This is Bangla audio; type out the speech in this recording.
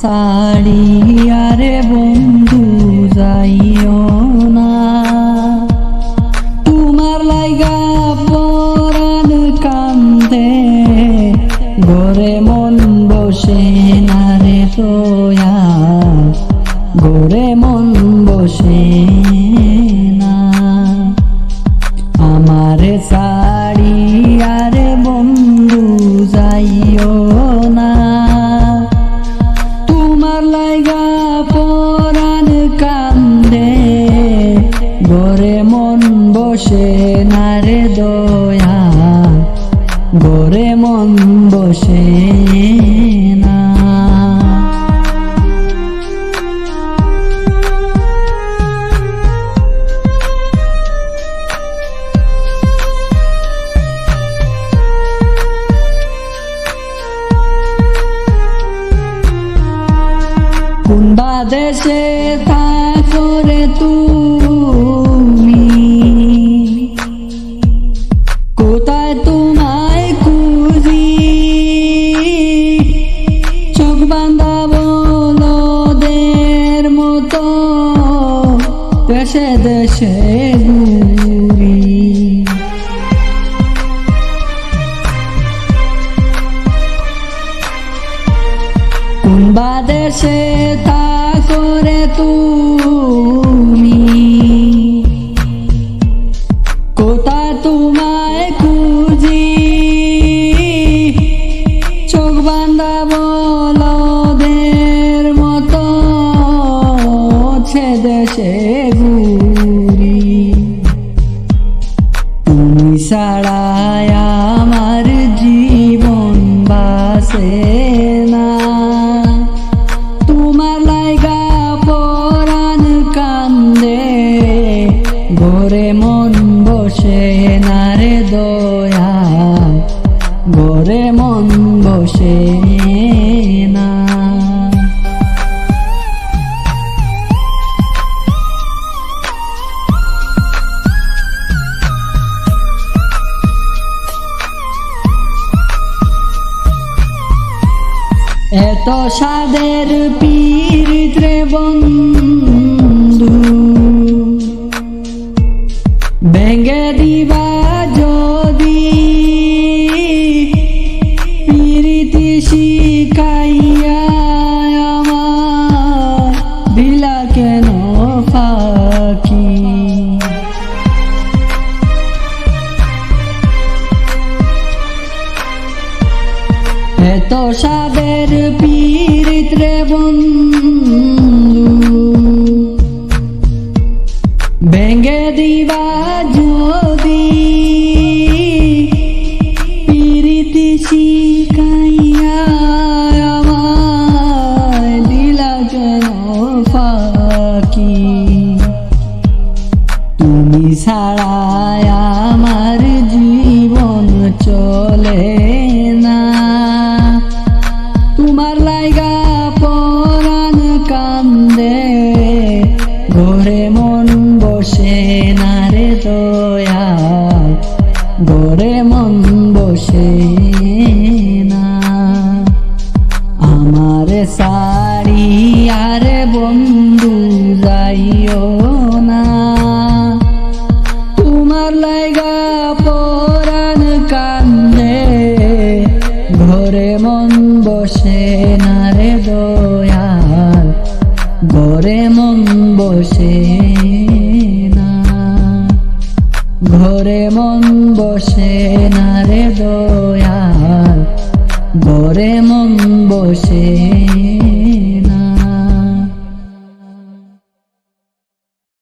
ছাড়িয়া রে বন্ধু যাইও না, তোমার লাইগা পরাণ কান্দে, ঘরে মন বসে না রে তোয়া, ঘরে মন বসে না। আমারে ছাড়িয়া রে বন্ধু যাইও না, তোমার লাইগা পরাণ কান্দে, ঘরে মন বসে না রে দয়া, ঘরে মন বসে না। কোন দেশে থাকো রে তুমি, কোথায় তোমায় খুঁজি, চোখ বান্ধা বলদের মতো দেশে দেশে ঘুরি। কোন দেশে থাকো রে তুমি, কোথায় তোমায় খুঁজি, চোখ বান্ধা বলদের মতো দেশে ঘুরি। তুমি ছাড়া আমার জীবন বাসে না, তোমার লাইগা পরাণ কান্দে, ঘরে মন বসে না রে দয়া, ঘরে মন বসে না। এত সাদের পীড়িত রে বন্ধু, ভেঙে দিবা যদি, পীড়িতি শিখাইয়া আমার দিলা কেন ফাঁকি। এত সাদের পীড়িত রে বন্ধু, ভেঙে দিবা যদি, পীড়িতি শিখাইয়া আমায় দিলা কেন ফাঁকি। তুমি ছাড়া আমার জীবন চলে না, তোমার লাইগা পরাণ কান্দে, ঘরে মন বসে না রে দয়া, ঘরে মন বসে না। আমারে ছাড়িয়া রে বন্ধু যাইও না, তোমার লাইগা পরাণ কান্দে, ঘরে মন বসে না রে দয়াল, ঘরে মন বসে না, ঘরে মন বসে না রে দয়াল, ঘরে মন বসে